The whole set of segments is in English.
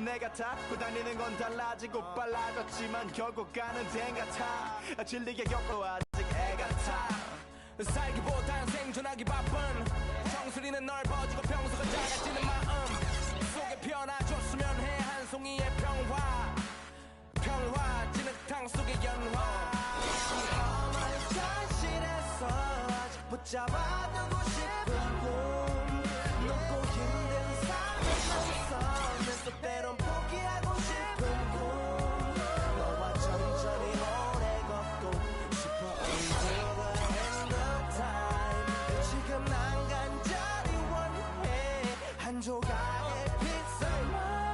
내 같아 다니는 건 달라지고 빨라졌지만 결국 가는 데 같아 질리게 겪어 아직 애 같아 살기보단 생존하기 바쁜 정수리는 넓어지고 평소가 작아지는 마음 속에 변화줬으면 해 한 송이의 평화 진흙탕 속의 연화 험한 현실에서 아직 붙잡아두고 싶은 꿈 높고 힘든 삶에서 내 속대론 포기하고 싶은 꿈 너와 천천히 오래 걷고 싶어 Until the end of time 지금 난 간절히 원해 한 조각의 픽셀만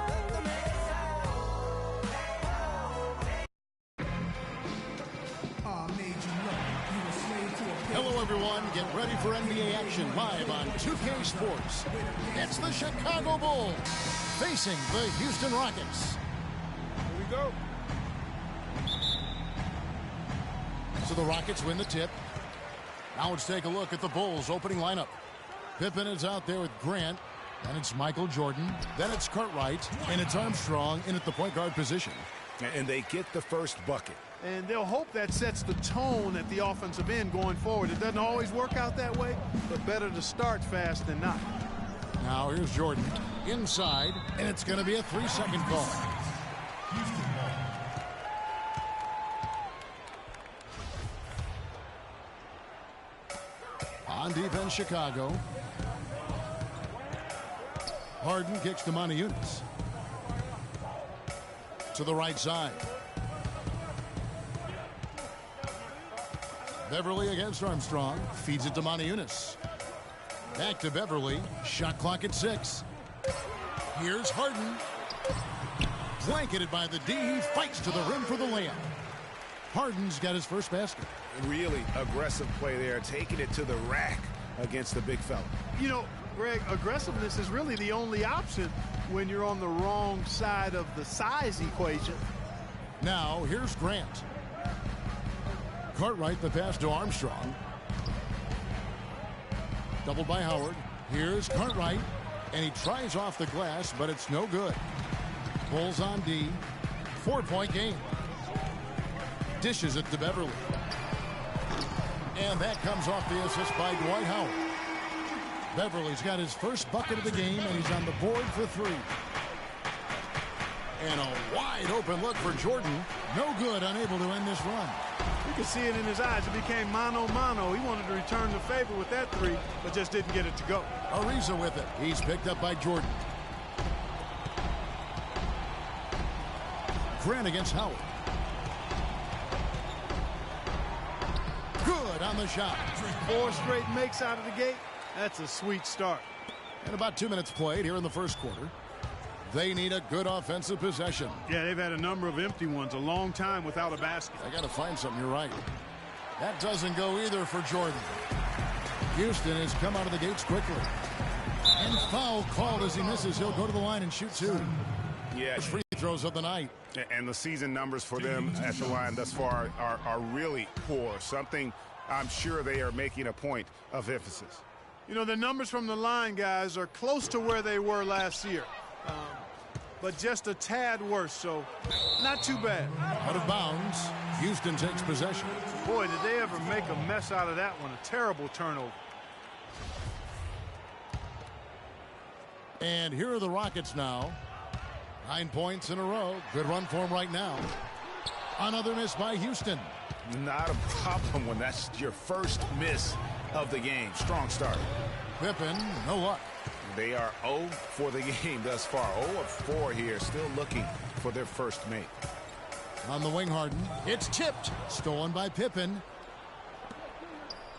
Hello, everyone. Get ready for NBA action live on 2K Sports. It's the Chicago Bulls facing the Houston Rockets. Here we go. So the Rockets win the tip. Now let's take a look at the Bulls' opening lineup. Pippen is out there with Grant. Then it's Michael Jordan. Then it's Cartwright. And it's Armstrong in at the point guard position. And they get the first bucket. And they'll hope that sets the tone at the offensive end going forward. It doesn't always work out that way, but better to start fast than not. Now here's Jordan inside, and it's going to be a 3-second call. On defense, Chicago. Harden kicks to Moniunas. To the right side. Beverly against Armstrong. Feeds it to Moniunas. Back to Beverly. Shot clock at 6. Here's Harden. Blanketed by the D. He fights to the rim for the layup. Harden's got his first basket. Really aggressive play there, taking it to the rack against the big fella. You know, Greg, aggressiveness is really the only option when you're on the wrong side of the size equation. Now, here's Grant. Cartwright, the pass to Armstrong. Doubled by Howard. Here's Cartwright, and he tries off the glass, but it's no good. Bulls on D. 4-point game. Dishes it to Beverly. And that comes off the assist by Dwight Howard. Beverly's got his first bucket of the game, and he's on the board for 3. And a wide open look for Jordan. No good, unable to end this run. You can see it in his eyes. It became mano-mano. He wanted to return the favor with that 3, but just didn't get it to go. Ariza with it. He's picked up by Jordan. Grant against Howard. Good on the shot. 4 straight makes out of the gate. That's a sweet start. And about 2 minutes played here in the first quarter. They need a good offensive possession. Yeah, they've had a number of empty ones, a long time without a basket. They got to find something, you're right. That doesn't go either for Jordan. Houston has come out of the gates quickly. And foul called as he misses. He'll go to the line and shoot 2. Yeah. Free throws of the night. And the season numbers for them at the line thus far are really poor. Something I'm sure they are making a point of emphasis. You know, the numbers from the line, guys, are close to where they were last year. But just a tad worse, so not too bad. Out of bounds. Houston takes possession. Boy, did they ever make a mess out of that one. A terrible turnover. And here are the Rockets now. 9 points in a row. Good run for them right now. Another miss by Houston. Not a problem when that's your first miss of the game. Strong start. Pippen, no luck. They are 0 for the game thus far. 0 of 4 here, still looking for their first make. On the wing, Harden. It's tipped. Stolen by Pippen.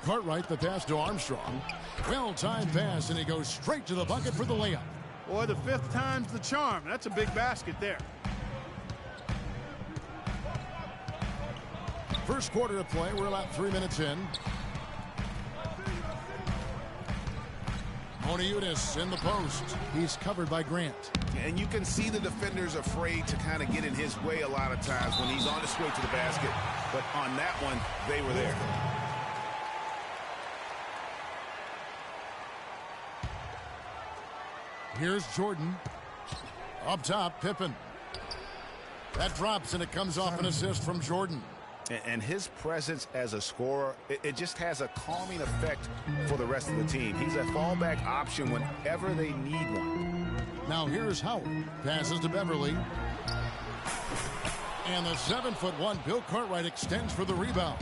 Cartwright, the pass to Armstrong. Well-timed pass, and he goes straight to the bucket for the layup. Boy, the 5th time's the charm. That's a big basket there. First quarter of play. We're about 3 minutes in. Moniunas in the post. He's covered by Grant. And you can see the defenders afraid to kind of get in his way a lot of times when he's on his way to the basket. But on that one, they were there. Here's Jordan. Up top, Pippen. That drops, and it comes off an assist from Jordan. And his presence as a scorer, it just has a calming effect for the rest of the team. He's a fallback option whenever they need one. Now here's Howard. Passes to Beverly. And the 7'1" Bill Cartwright extends for the rebound.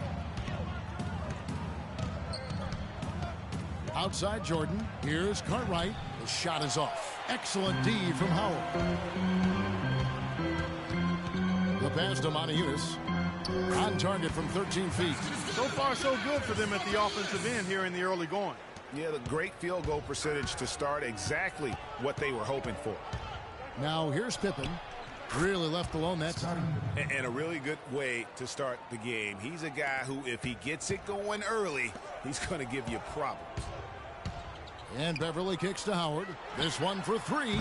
Outside Jordan. Here's Cartwright. The shot is off. Excellent D from Howard. The pass to Monteunitas. On target from 13 feet. So far, so good for them at the offensive end here in the early going. Yeah, the great field goal percentage to start exactly what they were hoping for. Now here's Pippen. Really left alone that time. And a really good way to start the game. He's a guy who, if he gets it going early, he's going to give you problems. And Beverly kicks to Howard. This one for three.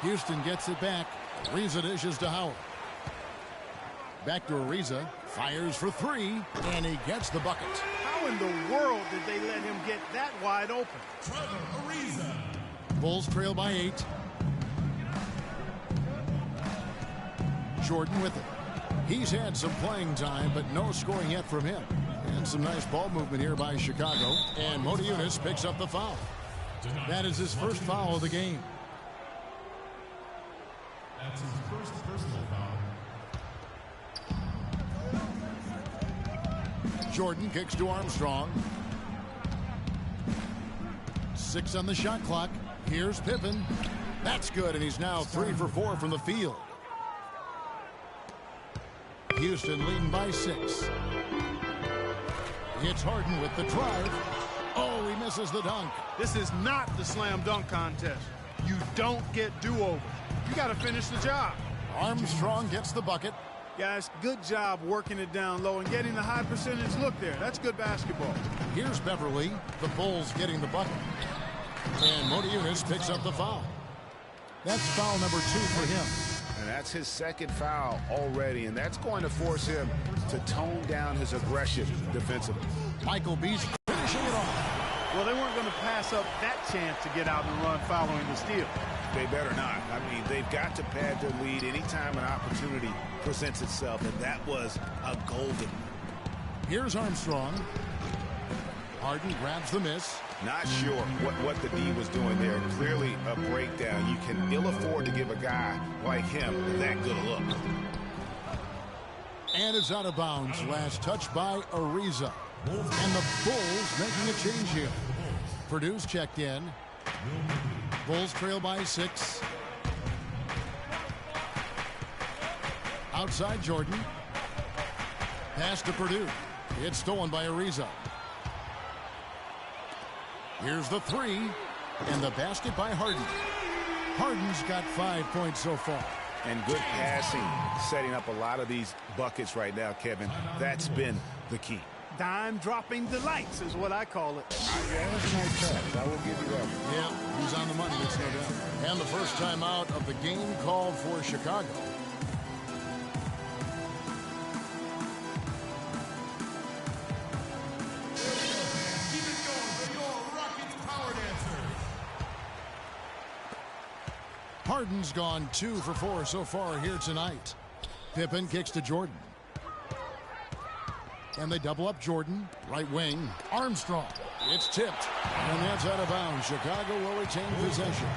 Houston gets it back. Ariza dishes to Howard. Back to Ariza. Fires for three. And he gets the bucket. How in the world did they let him get that wide open? Bulls trail by 8. Jordan with it. He's had some playing time, but no scoring yet from him. And some nice ball movement here by Chicago. And Monteunitas picks up the foul. That is his first foul of the game. That's his first personal foul. Jordan kicks to Armstrong. 6 on the shot clock. Here's Pippen. That's good, and he's now 3 for 4 from the field. Houston leading by 6. It's Harden with the drive. Oh, he misses the dunk. This is not the slam dunk contest. You don't get do-overs. You got to finish the job. Armstrong gets the bucket. Guys, good job working it down low and getting the high percentage look there. That's good basketball. Here's Beverly. The Bulls getting the bucket. And Monteunitas picks up the foul. That's foul number 2 for him. And that's his second foul already, and that's going to force him to tone down his aggression defensively. Michael Beasley finishing it off. Well, they weren't going to pass up that chance to get out and run following the steal. They better not. I mean, they've got to pad their lead anytime an opportunity presents itself, and that was a golden. Here's Armstrong. Harden grabs the miss. Not sure what the D was doing there. Clearly a breakdown. You can ill afford to give a guy like him that good a look. And it's out of bounds. Last touch by Ariza. And the Bulls making a change here. Purdue's checked in. Bulls trail by 6. Outside Jordan. Pass to Purdue. It's stolen by Ariza. Here's the 3. And the basket by Harden. Harden's got 5 points so far. And good passing, setting up a lot of these buckets right now, Kevin. That's been the key. Dime-dropping delights is what I call it. Yeah, that's a nice pass. I will give you that. Yeah, he's on the money, that's no doubt. And the first time out of the game called for Chicago. Keep it going for your Rockets power dancers. Harden's gone 2 for 4 so far here tonight. Pippen kicks to Jordan. And they double up Jordan. Right wing. Armstrong. It's tipped. And that's out of bounds. Chicago will retain possession.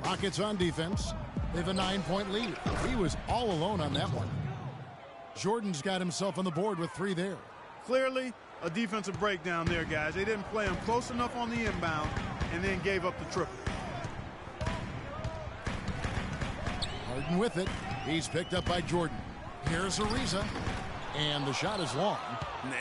Rockets on defense. They have a 9-point lead. He was all alone on that one. Jordan's got himself on the board with 3 there. Clearly, a defensive breakdown there, guys. They didn't play him close enough on the inbound and then gave up the triple. Harden with it. He's picked up by Jordan. Here's Ariza. And the shot is long.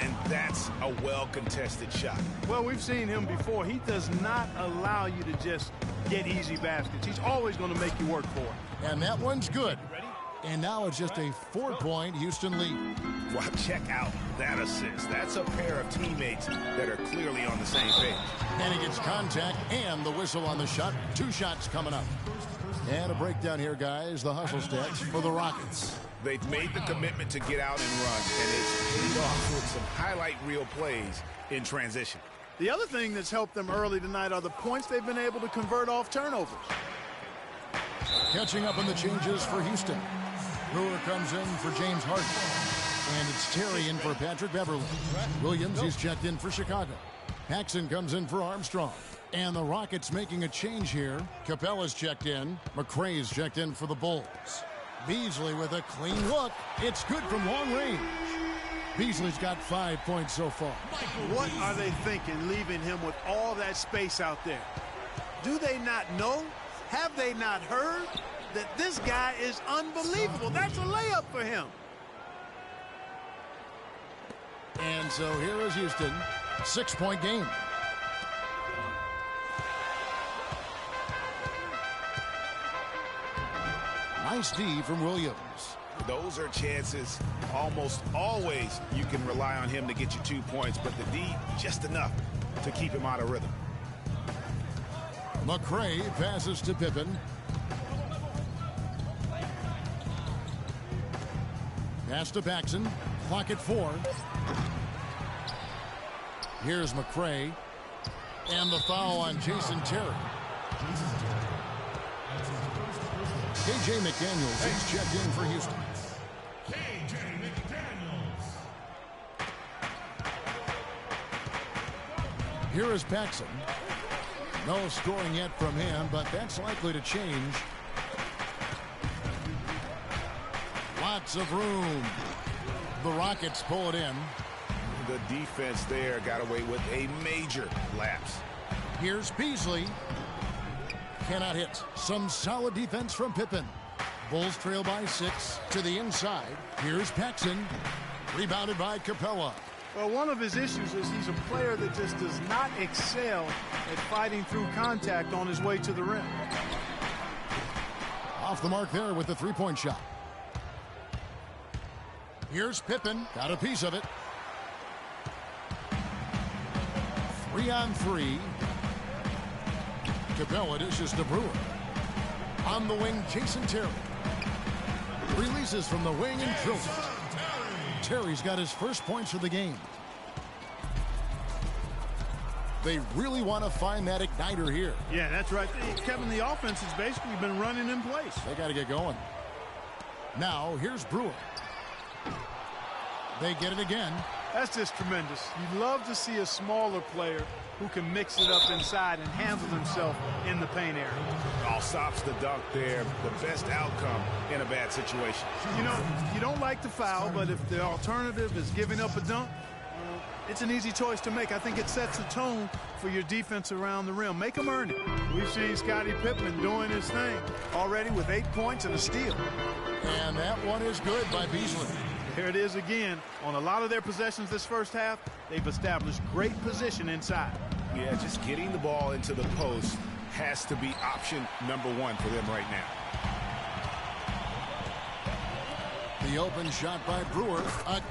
And that's a well-contested shot. Well, we've seen him before. He does not allow you to just get easy baskets. He's always going to make you work for it. And that one's good. And now it's just a 4-point Houston lead. Wow, check out that assist. That's a pair of teammates that are clearly on the same page. And he gets contact and the whistle on the shot. 2 shots coming up. And a breakdown here, guys. The hustle stats for the Rockets. They've made the commitment to get out and run, and it's paid off with some highlight reel plays in transition. The other thing that's helped them early tonight are the points they've been able to convert off turnovers. Catching up on the changes for Houston. Brewer comes in for James Harden. And it's Terry in for Patrick Beverly. Williams, he's checked in for Chicago. Paxson comes in for Armstrong. And the Rockets making a change here. Capella's checked in. McRae's checked in for the Bulls. Beasley with a clean look. It's good from long range. Beasley's got 5 points so far. What are they thinking, leaving him with all that space out there? Do they not know? Have they not heard that this guy is unbelievable? That's a layup for him. And so here is Houston. 6-point game. Nice D from Williams. Those are chances. Almost always you can rely on him to get you 2 points, but the D, just enough to keep him out of rhythm. McRae passes to Pippen. Pass to Paxson. Clock at 4. Here's McRae. And the foul on Jason Terry. KJ McDaniels is checked in for Houston. KJ McDaniels. Here is Paxson. No scoring yet from him, but that's likely to change. Lots of room. The Rockets pull it in. The defense there got away with a major lapse. Here's Beasley. Cannot hit. Some solid defense from Pippen. Bulls trail by 6 to the inside. Here's Paxson. Rebounded by Capella. Well, one of his issues is he's a player that just does not excel at fighting through contact on his way to the rim. Off the mark there with the three-point shot. Here's Pippen. Got a piece of it. 3-on-3. Capella dishes to Brewer. On the wing, Jason Terry. Releases from the wing and drills it. Terry's got his first points of the game. They really want to find that igniter here. Yeah, that's right. Kevin, the offense has basically been running in place. They got to get going. Now, here's Brewer. They get it again. That's just tremendous. You love to see a smaller player who can mix it up inside and handle himself in the paint area. All stops the dunk there. The best outcome in a bad situation. You know, you don't like to foul, but if the alternative is giving up a dunk, it's an easy choice to make. I think it sets a tone for your defense around the rim. Make them earn it. We've seen Scottie Pippen doing his thing already with 8 points and a steal. And that one is good by Beasley. Here it is again. On a lot of their possessions this first half, they've established great position inside. Yeah, just getting the ball into the post has to be option number 1 for them right now. The open shot by Brewer.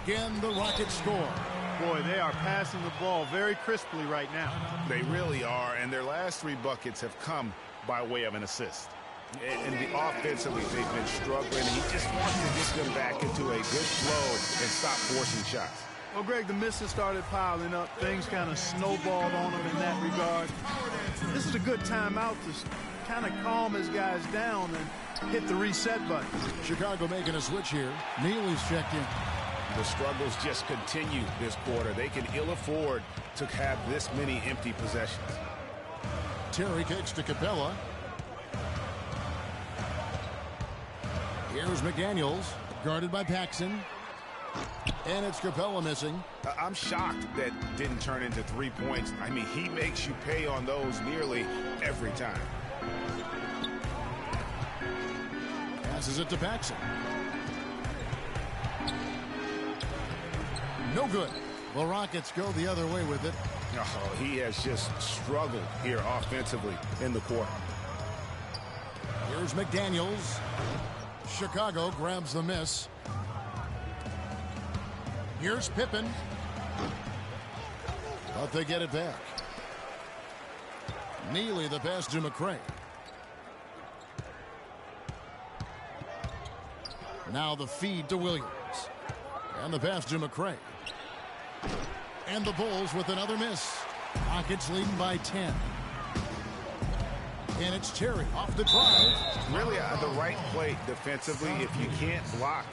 Again, the Rockets score. Boy, they are passing the ball very crisply right now. They really are, and their last 3 buckets have come by way of an assist. And the offensively, they've been struggling. He just wants to get them back into a good flow and stop forcing shots. Well, Greg, the misses started piling up. Things kind of snowballed on him in that regard. This is a good timeout to kind of calm his guys down and hit the reset button. Chicago making a switch here. Neely's checked in. The struggles just continue this quarter. They can ill afford to have this many empty possessions. Terry kicks to Capella. Here's McDaniels, guarded by Paxson. And it's Capella missing. I'm shocked that didn't turn into 3 points. I mean, he makes you pay on those nearly every time. Passes it to Paxson. No good. The Rockets go the other way with it. Oh, he has just struggled here offensively in the quarter. Here's McDaniels. Chicago grabs the miss. Here's Pippen. But they get it back. Neely the pass to McRae. Now the feed to Williams. And the pass to McCray. And the Bulls with another miss. Rockets leading by 10. And it's Terry off the drive. Really the right play defensively. If you can't block,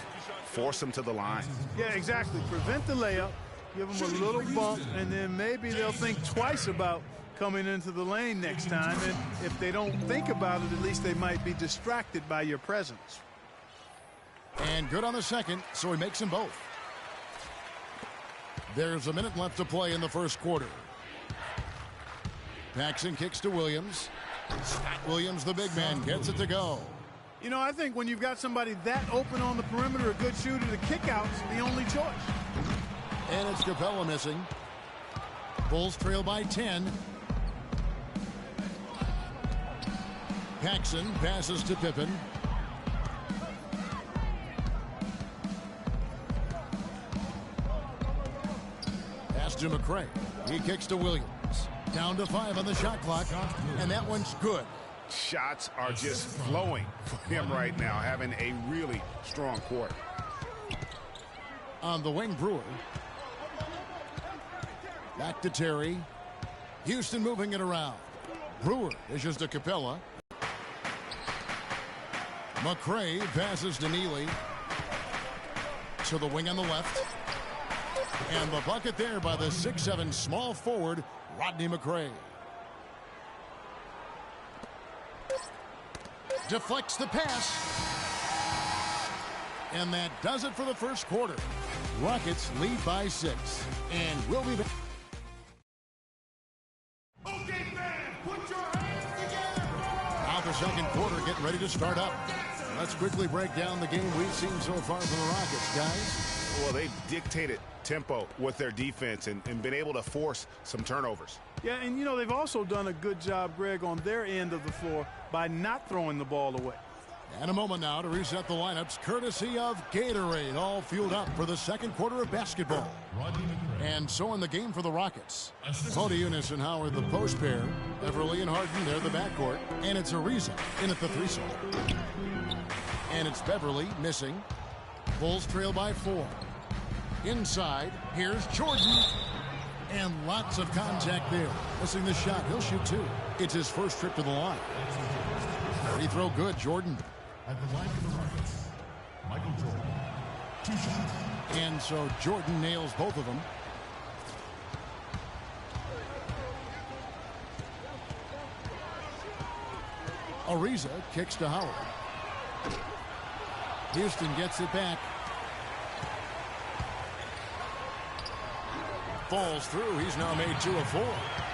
force them to the line. Yeah, exactly. Prevent the layup, give them a little bump, and then maybe they'll think twice about coming into the lane next time. And if they don't think about it, at least they might be distracted by your presence. And good on the second, so he makes them both. There's a minute left to play in the first quarter. Paxson kicks to Williams. Williams, the big man, gets it to go. You know, I think when you've got somebody that open on the perimeter, a good shooter, the kickout's the only choice. And it's Capella missing. Bulls trail by 10. Paxson passes to Pippen. Pass to McCray. He kicks to Williams. Down to 5 on the shot clock, and that one's good. Shots are just flowing for him right now, having a really strong quarter. On the wing, Brewer. Back to Terry. Houston moving it around. Brewer dishes to Capella. McCray passes to Neely. To the wing on the left. And the bucket there by the 6'7" small forward, Rodney McCray. Deflects the pass. And that does it for the first quarter. Rockets lead by 6. And we'll be back. Okay, fans, put your hands together. Now the second quarter getting ready to start up. Let's quickly break down the game we've seen so far from the Rockets, guys. Well, they've dictated tempo with their defense and been able to force some turnovers. Yeah, and you know, they've also done a good job, Greg, on their end of the floor by not throwing the ball away. And a moment now to reset the lineups, courtesy of Gatorade, all fueled up for the second quarter of basketball. And so in the game for the Rockets, Eunice and Howard the post pair, Beverly and Harden, they're the backcourt, and it's Ariza in at the 3 slot. And it's Beverly missing. Bulls trail by 4. Inside, here's Jordan. And lots of contact there. Missing the shot. He'll shoot 2. It's his first trip to the line. Free throw good, Jordan. At the line for the Rockets, Michael Jordan. 2 shots. And so Jordan nails both of them. Ariza kicks to Howard. Houston gets it back. Falls through. He's now made 2 of 4.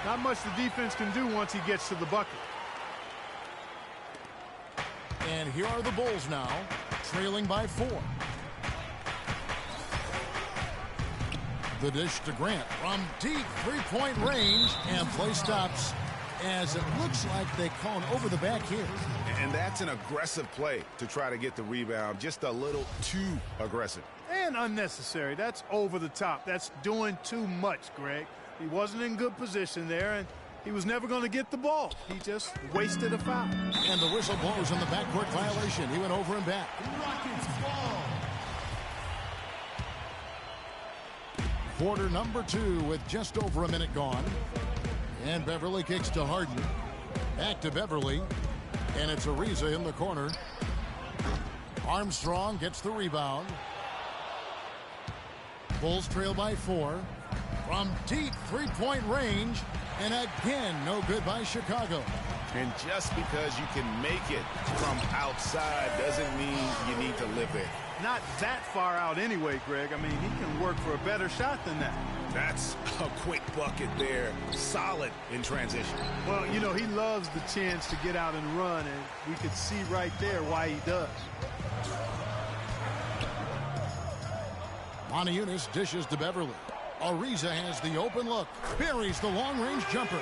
Not much the defense can do once he gets to the bucket. And here are the Bulls now, trailing by 4. The dish to Grant from deep three-point range, and play stops as it looks like they call an over the back here. And that's an aggressive play to try to get the rebound, just a little too aggressive. And unnecessary. That's over the top. That's doing too much, Greg. He wasn't in good position there, and he was never going to get the ball. He just wasted a foul. And the whistle blows on the backcourt violation. He went over and back. Rockets ball. Quarter number 2 with just over a minute gone. And Beverly kicks to Harden. Back to Beverly. And it's Ariza in the corner. Armstrong gets the rebound. Bulls trail by 4. From deep three-point range. And again, no good by Chicago. And just because you can make it from outside doesn't mean you need to live there. Not that far out anyway, Greg. I mean, he can work for a better shot than that. That's a quick bucket there. Solid in transition. Well, you know, he loves the chance to get out and run, and we could see right there why he does. Eunice dishes to Beverly. Ariza has the open look. Buries the long-range jumper.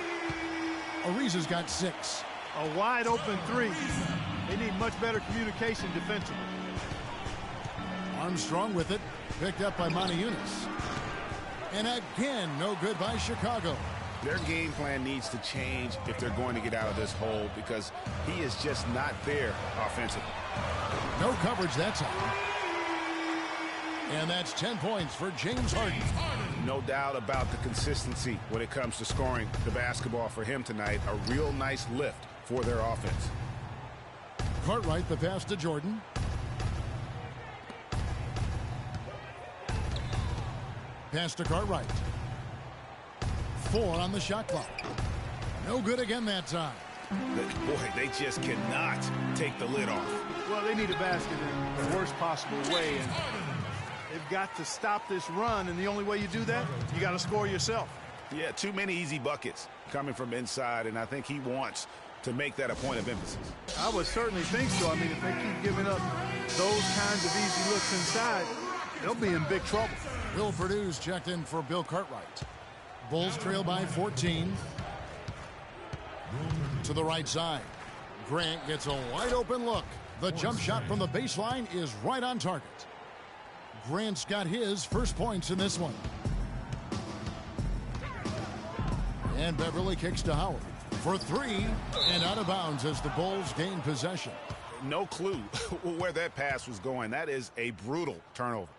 Ariza's got 6. A wide open 3. They need much better communication defensively. Armstrong with it. Picked up by Eunice. And again, no good by Chicago. Their game plan needs to change if they're going to get out of this hole, because he is just not there offensively. No coverage that time. And that's 10 points for James Harden. No doubt about the consistency when it comes to scoring the basketball for him tonight. A real nice lift for their offense. Cartwright, the pass to Jordan. Pass to Cartwright. 4 on the shot clock. No good again that time. Boy, they just cannot take the lid off. Well, they need a basket in the worst possible way, and they've got to stop this run, and the only way you do that, you got to score yourself. Yeah, too many easy buckets coming from inside, and I think he wants to make that a point of emphasis. I would certainly think so. I mean, if they keep giving up those kinds of easy looks inside, they'll be in big trouble. Will Purdue's checked in for Bill Cartwright. Bulls trail by 14. To the right side. Grant gets a wide open look. The jump shot from the baseline is right on target. Grant's got his first points in this one. And Beverly kicks to Howard for 3 and out of bounds as the Bulls gain possession. No clue where that pass was going. That is a brutal turnover.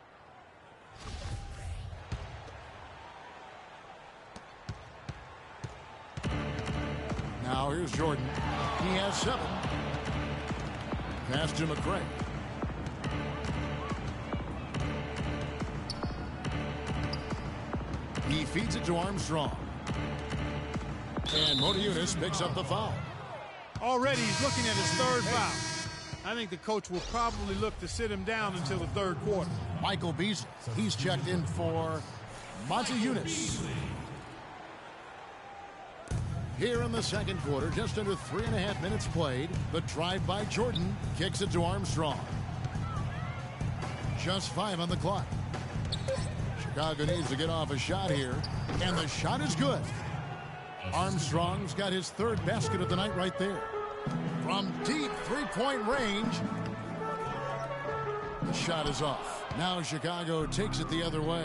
Now here's Jordan. He has 7. Pass to McCray. He feeds it to Armstrong. And Modiunas picks up the foul. Already he's looking at his third foul. I think the coach will probably look to sit him down until the third quarter. Michael Beasley. He's checked in for Modiunas. Here in the second quarter, just under 3.5 minutes played. The drive by Jordan kicks it to Armstrong. Just 5 on the clock. Chicago needs to get off a shot here, and the shot is good. Armstrong's got his 3rd basket of the night right there. From deep three-point range, the shot is off. Now Chicago takes it the other way.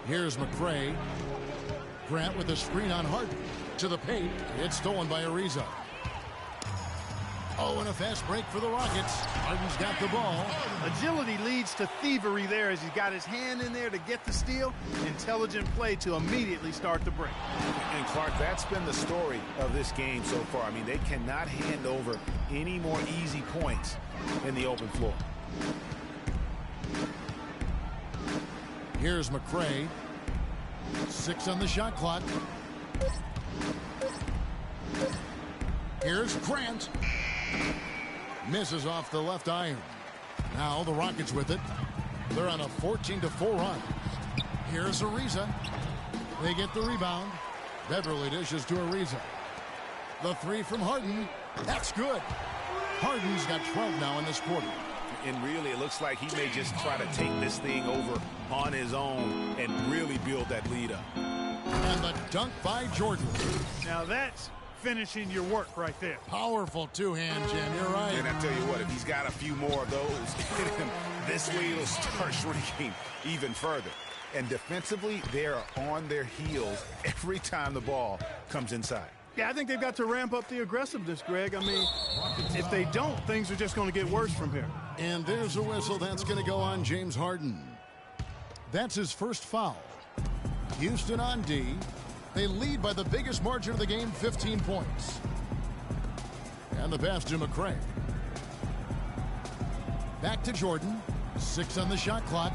Here's McCray. Grant with a screen on Harden. To the paint. It's stolen by Ariza. Oh, and a fast break for the Rockets. Harden's got the ball. Agility leads to thievery there as he's got his hand in there to get the steal. Intelligent play to immediately start the break. And Clark, that's been the story of this game so far. I mean, they cannot hand over any more easy points in the open floor. Here's McCray. 6 on the shot clock. Here's Grant. Misses off the left iron. Now the Rockets with it. They're on a 14-4 run. Here's Ariza. They get the rebound. Beverly dishes to Ariza. The 3 from Harden. That's good. Harden's got 12 now in this quarter. And really, it looks like he may just try to take this thing over on his own and really build that lead up. And the dunk by Jordan. Now that's finishing your work right there. Powerful two-hand jam. You're right. And I tell you what, if he's got a few more of those, this lead will start shrinking even further. And defensively, they're on their heels every time the ball comes inside. Yeah, I think they've got to ramp up the aggressiveness, Greg. I mean, if they don't, things are just going to get worse from here. And there's a whistle that's going to go on James Harden. That's his first foul. Houston on D. They lead by the biggest margin of the game, 15 points. And the pass to McCray. Back to Jordan. 6 on the shot clock.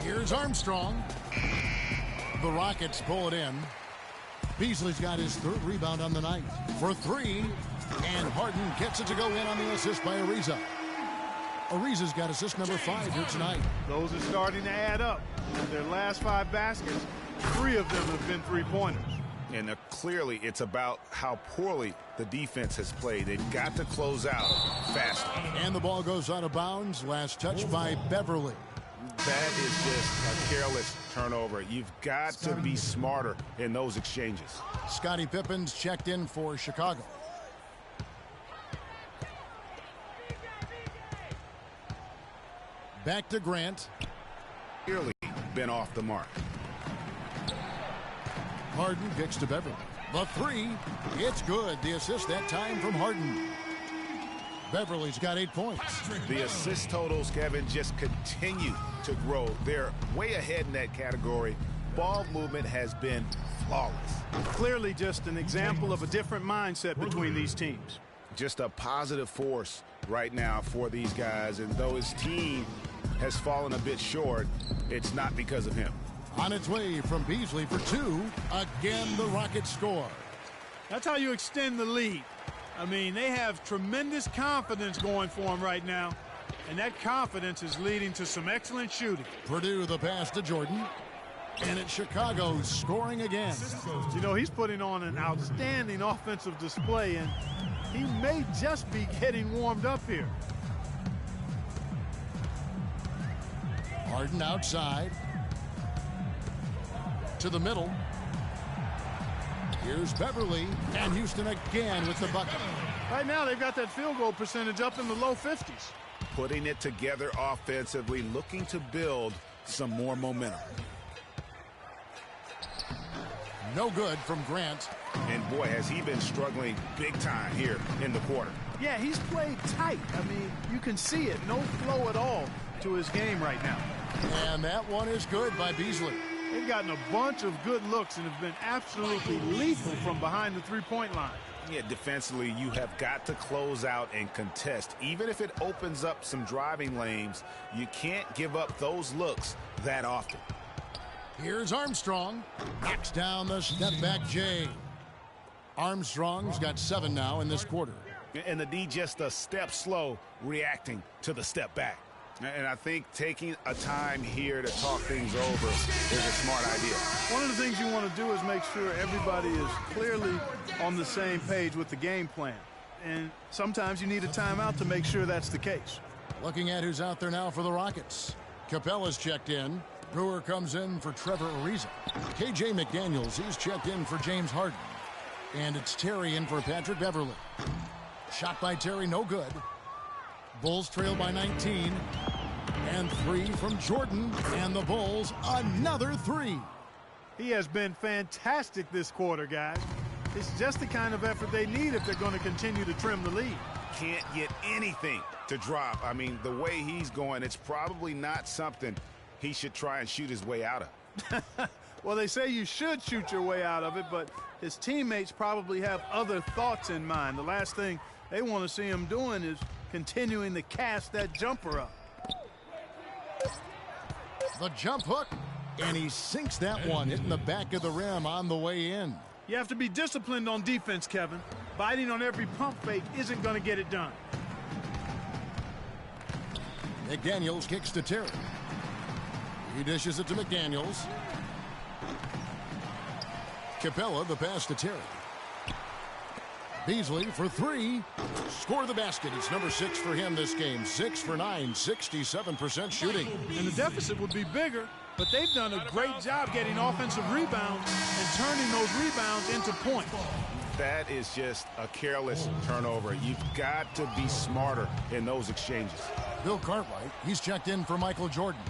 Here's Armstrong. The Rockets pull it in. Beasley's got his 3rd rebound on the night for 3. And Harden gets it to go in on the assist by Ariza. Ariza's got assist number 5 here tonight. Those are starting to add up. Their last 5 baskets, 3 of them have been three-pointers. And clearly, it's about how poorly the defense has played. They've got to close out faster. And the ball goes out of bounds. Last touch by Beverly. That is just a careless turnover. You've got to be smarter in those exchanges. Scottie Pippen's checked in for Chicago. Back to Grant. Clearly been off the mark. Harden kicks to Beverly. The 3, it's good. The assist that time from Harden. Beverly's got 8 points. The assist totals, Kevin, just continue to grow. They're way ahead in that category. Ball movement has been flawless. Clearly just an example of a different mindset between these teams. Just a positive force right now for these guys, and though his team has fallen a bit short, it's not because of him. On its way from Beasley for 2. Again, the Rockets score. That's how you extend the lead. I mean, they have tremendous confidence going for them right now, and that confidence is leading to some excellent shooting. Purdue the pass to Jordan, and it's Chicago scoring again. You know, he's putting on an outstanding offensive display, and he may just be getting warmed up here. Harden outside to the middle. Here's Beverly, and Houston again with the bucket. Right now, they've got that field goal percentage up in the low 50s. Putting it together offensively, looking to build some more momentum. No good from Grant. And boy, has he been struggling big time here in the quarter. Yeah, he's played tight. I mean, you can see it. No flow at all to his game right now. And that one is good by Beasley. They've gotten a bunch of good looks and have been absolutely lethal from behind the three-point line. Yeah, defensively, you have got to close out and contest. Even if it opens up some driving lanes, you can't give up those looks that often. Here's Armstrong. Knocks down the step-back J. Armstrong's got 7 now in this quarter. And the D just a step slow reacting to the step back. And I think taking a time here to talk things over is a smart idea. One of the things you want to do is make sure everybody is clearly on the same page with the game plan. And sometimes you need a timeout to make sure that's the case. Looking at who's out there now for the Rockets. Capella's checked in. Brewer comes in for Trevor Ariza. KJ McDaniels, he's checked in for James Harden. And it's Terry in for Patrick Beverly. Shot by Terry, no good. Bulls trail by 19. And 3 from Jordan. And the Bulls, another 3. He has been fantastic this quarter, guys. It's just the kind of effort they need if they're going to continue to trim the lead. Can't get anything to drop. I mean, the way he's going, it's probably not something he should try and shoot his way out of. Well, they say you should shoot your way out of it, but his teammates probably have other thoughts in mind. The last thing they want to see him doing is continuing to cast that jumper up. The jump hook, and he sinks that one, hitting the back of the rim on the way in. You have to be disciplined on defense, Kevin. Biting on every pump fake isn't going to get it done. McDaniels kicks to Terry. He dishes it to McDaniels. Capella, the pass to Terry. Beasley for 3. Score the basket. It's number 6 for him this game. 6 for 9, 67% shooting. And the deficit would be bigger, but they've done a great job getting offensive rebounds and turning those rebounds into points. That is just a careless turnover. You've got to be smarter in those exchanges. Bill Cartwright, he's checked in for Michael Jordan.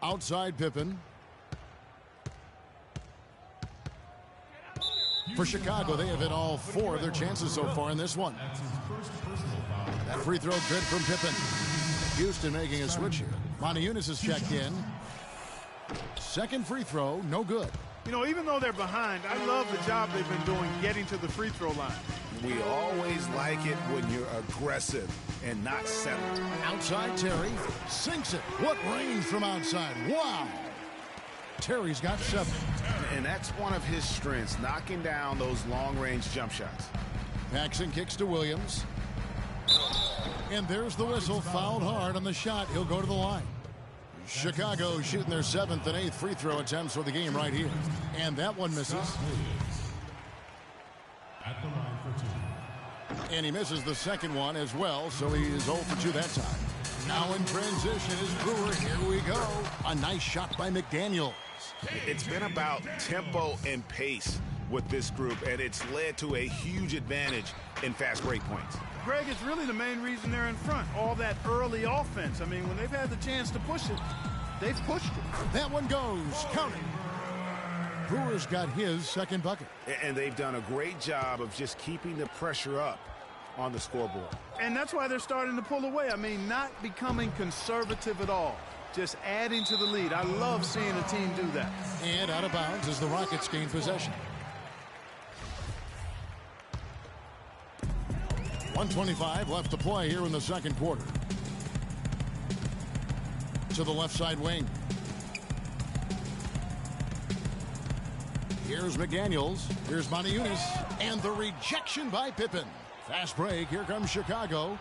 Outside Pippen. For Chicago, they have hit all 4 of their chances so far in this one. That free throw good from Pippen. Houston making a switch here. Monty Eunice is checked in. Second free throw, no good. You know, even though they're behind, I love the job they've been doing getting to the free throw line. We always like it when you're aggressive and not settled. Outside Terry, sinks it. What range from outside. Wow. Terry's got 7. And that's one of his strengths, knocking down those long-range jump shots. Paxson kicks to Williams. And there's the whistle. Fouled hard on the shot. He'll go to the line. Chicago shooting their 7th and 8th free throw attempts for the game right here. And that one misses. At the line for 2. And he misses the second one as well, so he is 0 for 2 that time. Now in transition is Brewer. Here we go. A nice shot by McDaniels. It's been about tempo and pace with this group, and it's led to a huge advantage in fast break points. Greg, it's really the main reason they're in front. All that early offense. I mean, when they've had the chance to push it, they've pushed it. That one goes. Count it. Brewer's got his second bucket. And they've done a great job of just keeping the pressure up on the scoreboard. And that's why they're starting to pull away. I mean, not becoming conservative at all. Just adding to the lead. I love seeing a team do that. And out of bounds as the Rockets gain possession. 1:25 left to play here in the second quarter. To the left side wing. Here's McDaniels. Here's Moniunas. And the rejection by Pippen. Fast break. Here comes Chicago.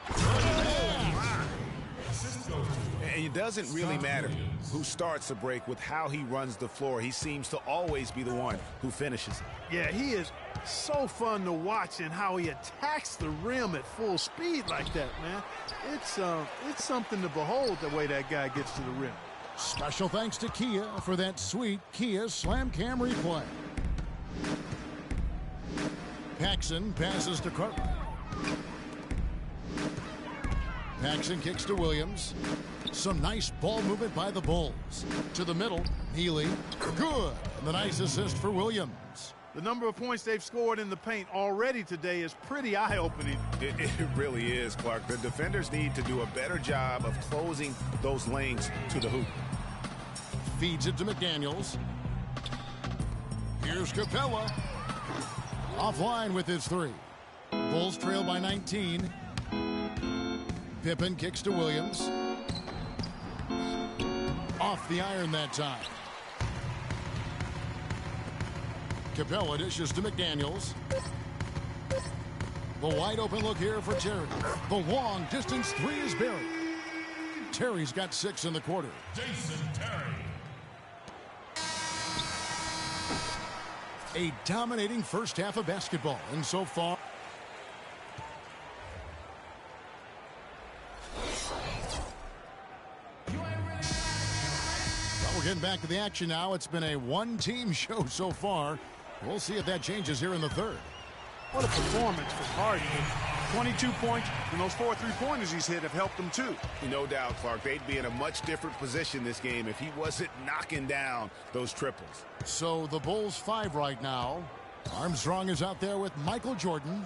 And it doesn't really matter who starts the break with how he runs the floor. He seems to always be the one who finishes it. Yeah, he is so fun to watch and how he attacks the rim at full speed like that, man. It's something to behold the way that guy gets to the rim. Special thanks to Kia for that sweet Kia Slam Cam replay. Paxson passes to Cartwright. Paxson kicks to Williams. Some nice ball movement by the Bulls. To the middle, Neely. Good. And the nice assist for Williams. The number of points they've scored in the paint already today is pretty eye-opening. It really is, Clark. The defenders need to do a better job of closing those lanes to the hoop. Feeds it to McDaniels. Here's Capella. Offline with his three. Bulls trail by 19. Pippen kicks to Williams. Off the iron that time. Capella dishes to McDaniels. The wide open look here for Terry. The long distance three is buried. Terry's got 6 in the quarter. Jason Terry. A dominating first half of basketball, and so far we're getting back to the action now. It's been a one-team show so far. We'll see if that changes here in the third. What a performance for Harden. 22 points, and those 4 3-pointers he's hit have helped them too. No doubt, Clark. They'd be in a much different position this game if he wasn't knocking down those triples. So the Bulls 5 right now. Armstrong is out there with Michael Jordan.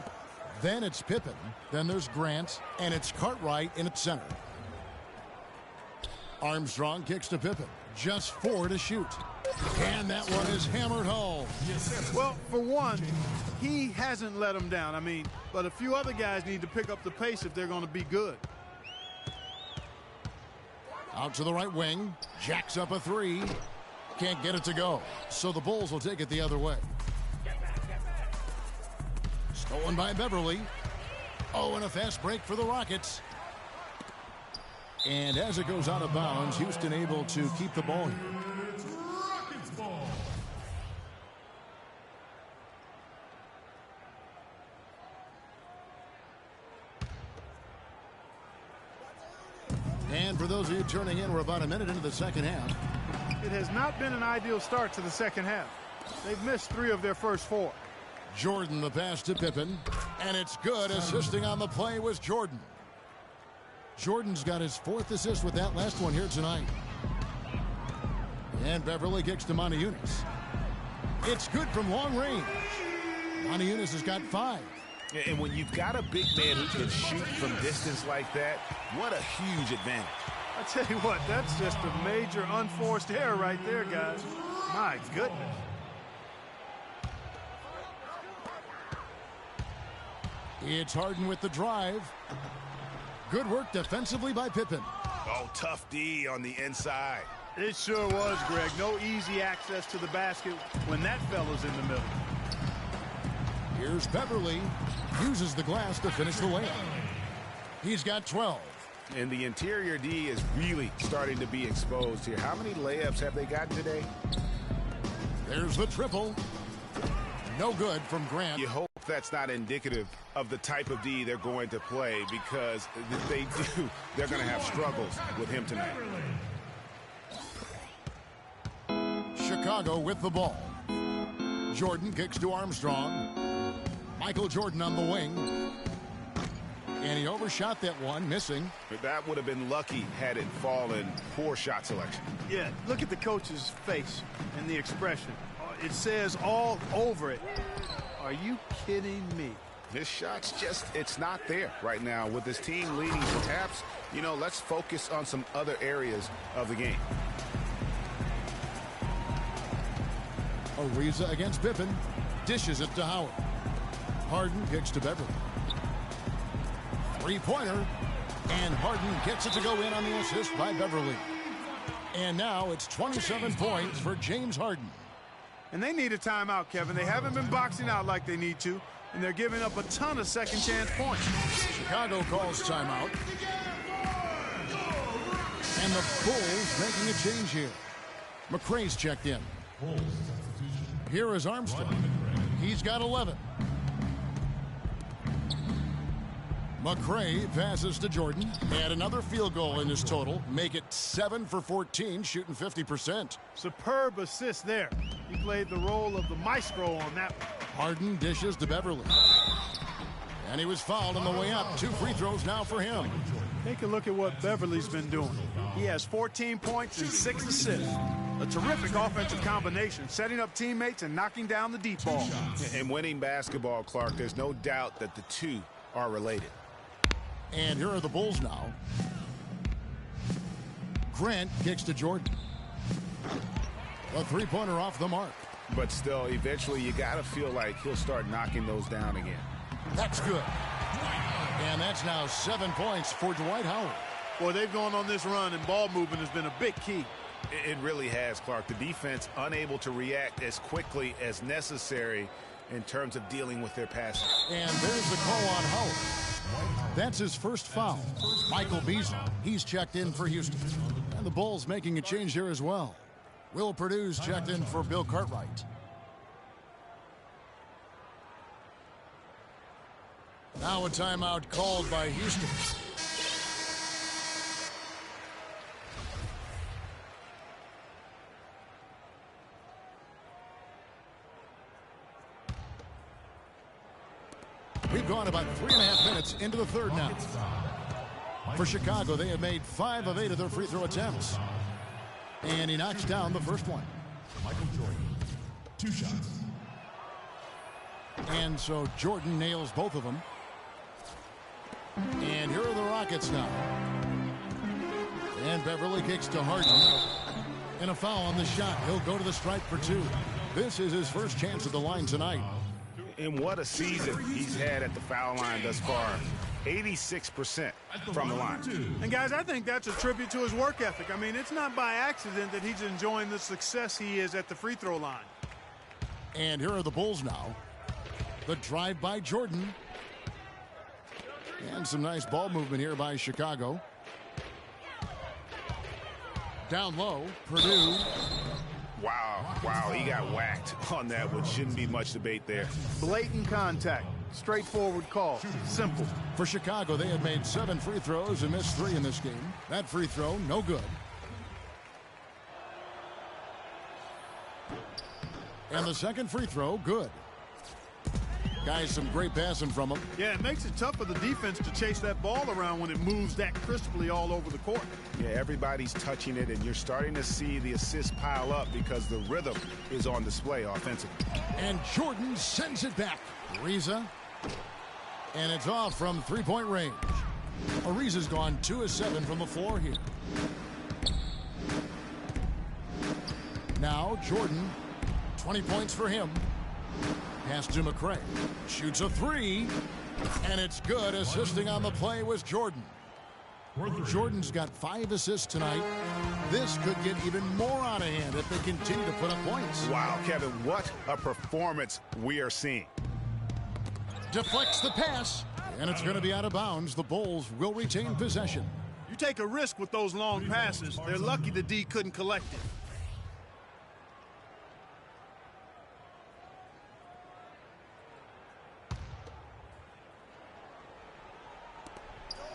Then it's Pippen. Then there's Grant. And it's Cartwright in at center. Armstrong kicks to Pippen. Just 4 to shoot. And that one is hammered home. Well, for one, he hasn't let them down. I mean, but a few other guys need to pick up the pace if they're going to be good. Out to the right wing. Jacks up a 3. Can't get it to go. So the Bulls will take it the other way. Stolen by Beverly. Oh, and a fast break for the Rockets. And as it goes out of bounds, Houston able to keep the ball here. It's Rockets ball. And for those of you turning in, we're about a minute into the second half. It has not been an ideal start to the second half. They've missed 3 of their first 4. Jordan the pass to Pippen. And it's good. Assisting on the play was Jordan. Jordan's got his 4th assist with that last one here tonight. And Beverly kicks to Moniunas. It's good from long range. Moniunas has got 5. And when you've got a big man who can shoot from distance like that, what a huge advantage. I tell you what, that's just a major unforced error right there, guys. My goodness. It's Harden with the drive. Good work defensively by Pippen. Oh, tough D on the inside. It sure was, Greg. No easy access to the basket when that fella's in the middle. Here's Beverly. Uses the glass to finish the layup. He's got 12. And the interior D is really starting to be exposed here. How many layups have they gotten today? There's the triple. No good from Grant. You hope that's not indicative of the type of D they're going to play, because if they do, they're going to have struggles with him tonight. Chicago with the ball. Jordan kicks to Armstrong. Michael Jordan on the wing. And he overshot that one, missing. But that would have been lucky had it fallen. Poor shot selection. Yeah, look at the coach's face and the expression. it says all over it. Are you kidding me? His shot's just, it's not there right now. With his team leading the taps, you know, let's focus on some other areas of the game. Ariza against Pippen. Dishes it to Howard. Harden kicks to Beverly. Three-pointer. And Harden gets it to go in on the assist by Beverly. And now it's 27 points for James Harden. And they need a timeout, Kevin. They haven't been boxing out like they need to, and they're giving up a ton of second-chance points. Chicago calls timeout. And the Bulls making a change here. McRae's checked in. Here is Armstrong. He's got 11. McRae passes to Jordan. Add another field goal in his total. Make it 7 for 14, shooting 50%. Superb assist there. He played the role of the maestro on that one. Harden dishes to Beverly. And he was fouled on the way up. 2 free throws now for him. Take a look at what Beverly's been doing. He has 14 points and 6 assists. A terrific offensive combination, setting up teammates and knocking down the deep ball. In winning basketball, Clark, there's no doubt that the two are related. And here are the Bulls now. Grant kicks to Jordan. A three-pointer off the mark. But still, eventually you got to feel like he'll start knocking those down again. That's good. And that's now 7 points for Dwight Howard. Boy, they've gone on this run, and ball movement has been a big key. It really has, Clark. The defense unable to react as quickly as necessary in terms of dealing with their passing. And there's the call on Howard. That's his first foul. Michael Beasley, he's checked in for Houston. And the Bulls making a change here as well. Will Purdue's checked in for Bill Cartwright. Now a timeout called by Houston. We've gone about 3.5 minutes into the third now. For Chicago, they have made 5 of 8 of their free throw attempts. And he knocks down the first one. Michael Jordan, 2 shots. And so Jordan nails both of them. And here are the Rockets now. And Beverly kicks to Harden. And a foul on the shot. He'll go to the stripe for 2. This is his first chance at the line tonight. And what a season he's had at the foul line thus far. 86% from the line. And guys, I think that's a tribute to his work ethic. I mean, it's not by accident that he's enjoying the success he is at the free throw line. And here are the Bulls now. The drive by Jordan. And some nice ball movement here by Chicago. Down low, Purdue. Wow, he got whacked on that one. Shouldn't be much debate there. Blatant contact. Straightforward call. Simple. For Chicago, they had made 7 free throws and missed 3 in this game. That free throw, no good. And the second free throw, good. Guys, some great passing from him. Yeah, it makes it tough for the defense to chase that ball around when it moves that crisply all over the court. Yeah, everybody's touching it, and you're starting to see the assists pile up because the rhythm is on display offensively. And Jordan sends it back. Ariza. And it's off from three-point range. Ariza's gone 2 of 7 from the floor here. Now Jordan, 20 points for him. Pass to McRae. Shoots a 3. And it's good. Assisting on the play was Jordan. Jordan's got 5 assists tonight. This could get even more out of hand if they continue to put up points. Wow, Kevin, what a performance we are seeing. Deflects the pass. And it's going to be out of bounds. The Bulls will retain possession. You take a risk with those long passes. They're lucky the D couldn't collect it.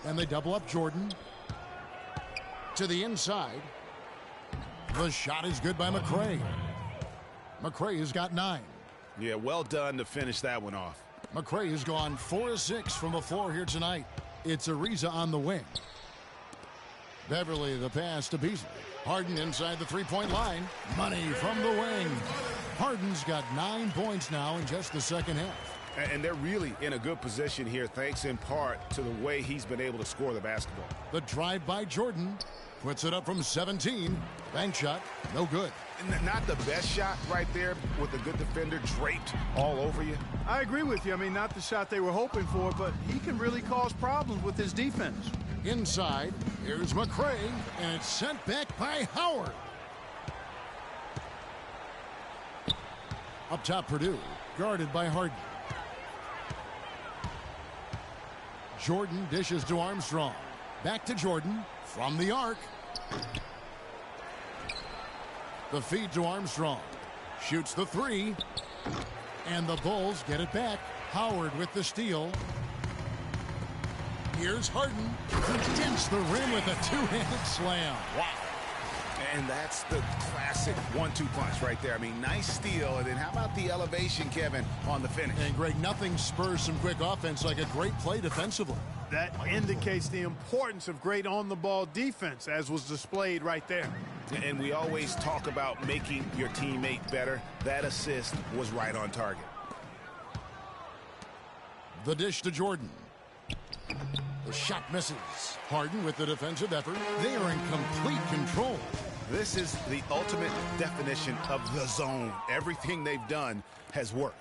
And they double up Jordan. To the inside. The shot is good by McRae. McRae has got 9. Yeah, well done to finish that one off. McRae has gone 4 of 6 from the floor here tonight. It's Ariza on the wing. Beverly the pass to Beasley. Harden inside the three-point line. Money from the wing. Harden's got 9 points now in just the second half. And they're really in a good position here, thanks in part to the way he's been able to score the basketball. The drive by Jordan. Puts it up from 17. Bank shot. No good. Not the best shot right there with a good defender draped all over you. I agree with you. I mean, not the shot they were hoping for, but he can really cause problems with his defense. Inside, here's McCray, and it's sent back by Howard. Up top, Purdue, guarded by Harden. Jordan dishes to Armstrong. Back to Jordan from the arc. The feed to Armstrong. Shoots the three. And the Bulls get it back. Howard with the steal. Here's Harden. He dents the rim with a two-handed slam. Wow. And that's the classic 1-2 punch right there. I mean, nice steal. And then how about the elevation, Kevin, on the finish? And, Greg, nothing spurs some quick offense like a great play defensively. That indicates the importance of great on-the-ball defense, as was displayed right there. And we always talk about making your teammate better. That assist was right on target. The dish to Jordan. The shot misses. Harden with the defensive effort. They are in complete control. This is the ultimate definition of the zone. Everything they've done has worked.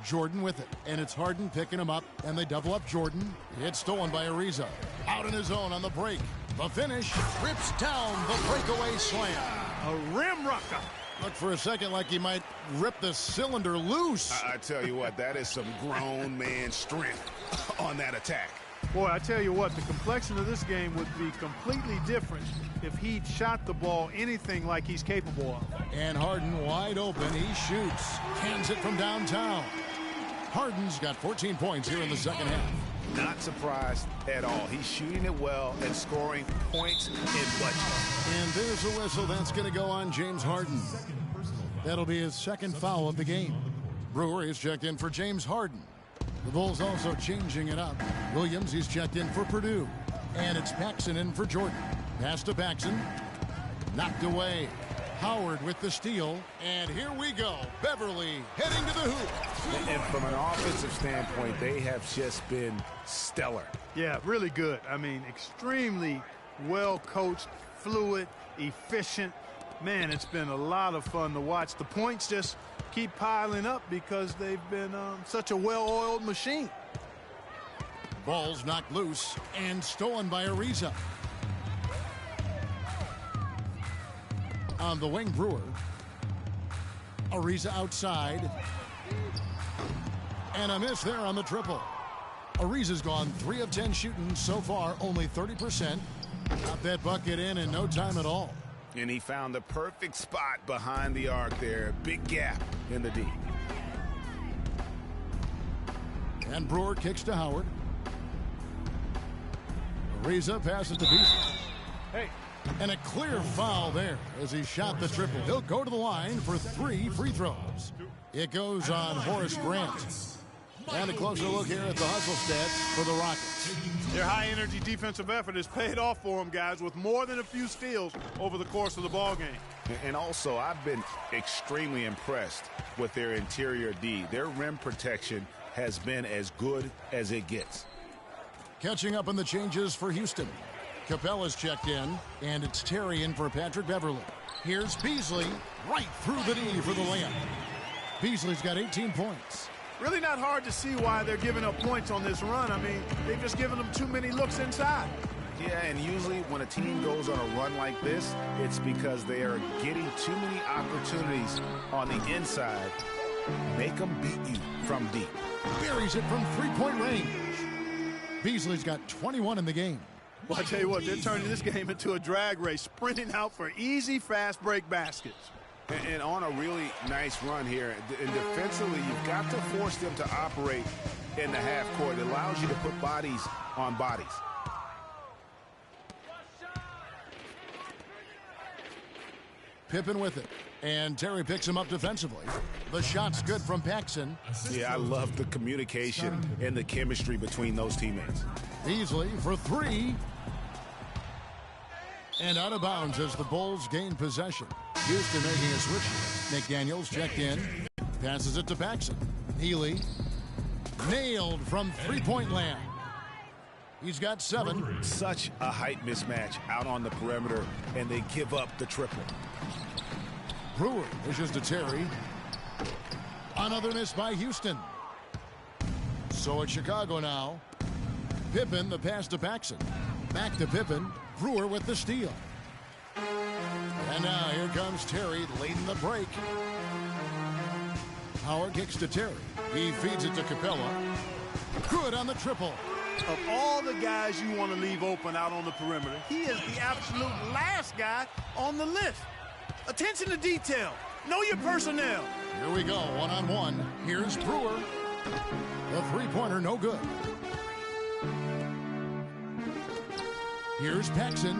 Jordan with it, and it's Harden picking him up, and they double up Jordan. It's stolen by Ariza. Out in his own on the break. The finish rips down the breakaway slam. A rim rocker. Looked for a second like he might rip the cylinder loose. I tell you what, that is some grown man strength on that attack. Boy, I tell you what, the complexion of this game would be completely different if he'd shot the ball anything like he's capable of. And Harden wide open. He shoots. Cans it from downtown. Harden's got 14 points here in the second half. Not surprised at all. He's shooting it well and scoring points in budget. And there's a whistle that's going to go on James Harden. That'll be his second foul of the game. Brewer is checked in for James Harden. The Bulls also changing it up. Williams, he's checked in for Purdue. And it's Paxson in for Jordan. Pass to Paxson. Knocked away. Howard with the steal. And here we go. Beverly heading to the hoop. And from an offensive standpoint, they have just been stellar. Yeah, really good. I mean, extremely well coached, fluid, efficient. Man, it's been a lot of fun to watch. The points just keep piling up because they've been such a well-oiled machine. Ball's knocked loose and stolen by Ariza. On the wing, Brewer. Ariza outside. And a miss there on the triple. Ariza's gone 3 of 10 shooting so far, only 30%. Got that bucket in no time at all. And he found the perfect spot behind the arc there. Big gap in the D. And Brewer kicks to Howard. Ariza passes to Beasley. Hey. And a clear foul there as he shot the triple. He'll go to the line for 3 free throws. It goes on Horace Grant. And a closer look here at the hustle stats for the Rockets. Their high-energy defensive effort has paid off for them, guys, with more than a few steals over the course of the ballgame. And also, I've been extremely impressed with their interior D. Their rim protection has been as good as it gets. Catching up on the changes for Houston. Capella's checked in, and it's Terry in for Patrick Beverly. Here's Beasley, right through the D for the layup. Beasley's got 18 points. Really not hard to see why they're giving up points on this run. I mean, they've just given them too many looks inside. Yeah, and usually when a team goes on a run like this, it's because they are getting too many opportunities on the inside. Make them beat you from deep. Buries it from three-point range. Beasley's got 21 in the game. Well, I tell you what, they're turning this game into a drag race, sprinting out for easy, fast break baskets. And on a really nice run here, and defensively, you've got to force them to operate in the half court. It allows you to put bodies on bodies. Pippen with it. And Terry picks him up defensively. The shot's good from Paxson. Yeah, I love the communication and the chemistry between those teammates. Beasley for 3. And out of bounds as the Bulls gain possession. Houston making a switch. McDaniels checked in. Passes it to Paxson. Healy. Nailed from three-point land. He's got 7. Such a height mismatch out on the perimeter, and they give up the triple. Brewer pushes to Terry. Another miss by Houston. So it's Chicago now. Pippen, the pass to Paxson. Back to Pippen. Brewer with the steal. And now here comes Terry late in the break. Howard kicks to Terry. He feeds it to Capella. Good on the triple. Of all the guys you want to leave open out on the perimeter, he is the absolute last guy on the list. Attention to detail. Know your personnel. Here we go, one-on-one. Here's Brewer. The three-pointer, no good. Here's Paxson.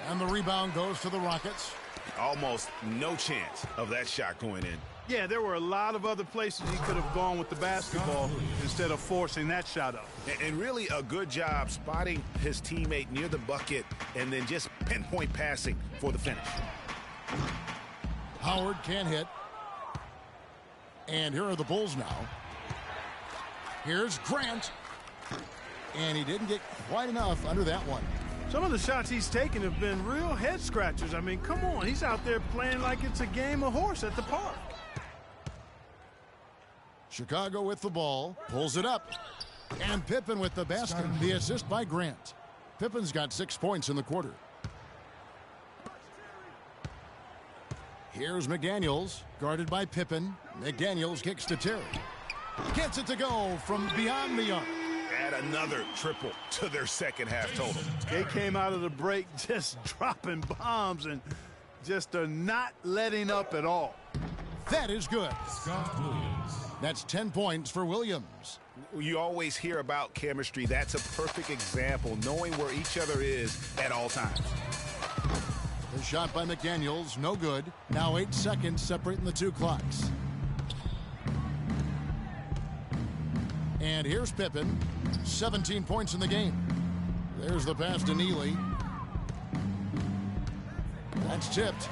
And the rebound goes to the Rockets. Almost no chance of that shot going in. Yeah, there were a lot of other places he could have gone with the basketball instead of forcing that shot up. And really a good job spotting his teammate near the bucket and then just pinpoint passing for the finish. Howard can't hit. And here are the Bulls now. Here's Grant. And he didn't get quite enough under that one. Some of the shots he's taken have been real head scratchers. I mean, come on. He's out there playing like it's a game of horse at the park. Chicago with the ball. Pulls it up. And Pippen with the basket. The assist by Grant. Pippen's got 6 points in the quarter. Here's McDaniels. Guarded by Pippen. McDaniels kicks to Terry. Gets it to go from beyond the arc. Add another triple to their second half total. They came out of the break just dropping bombs and just are not letting up at all. That is good. That's 10 points for Williams. You always hear about chemistry. That's a perfect example, knowing where each other is at all times. The shot by McDaniels, no good. Now 8 seconds separating the two clocks. And here's Pippen, 17 points in the game. There's the pass to Neely. That's tipped.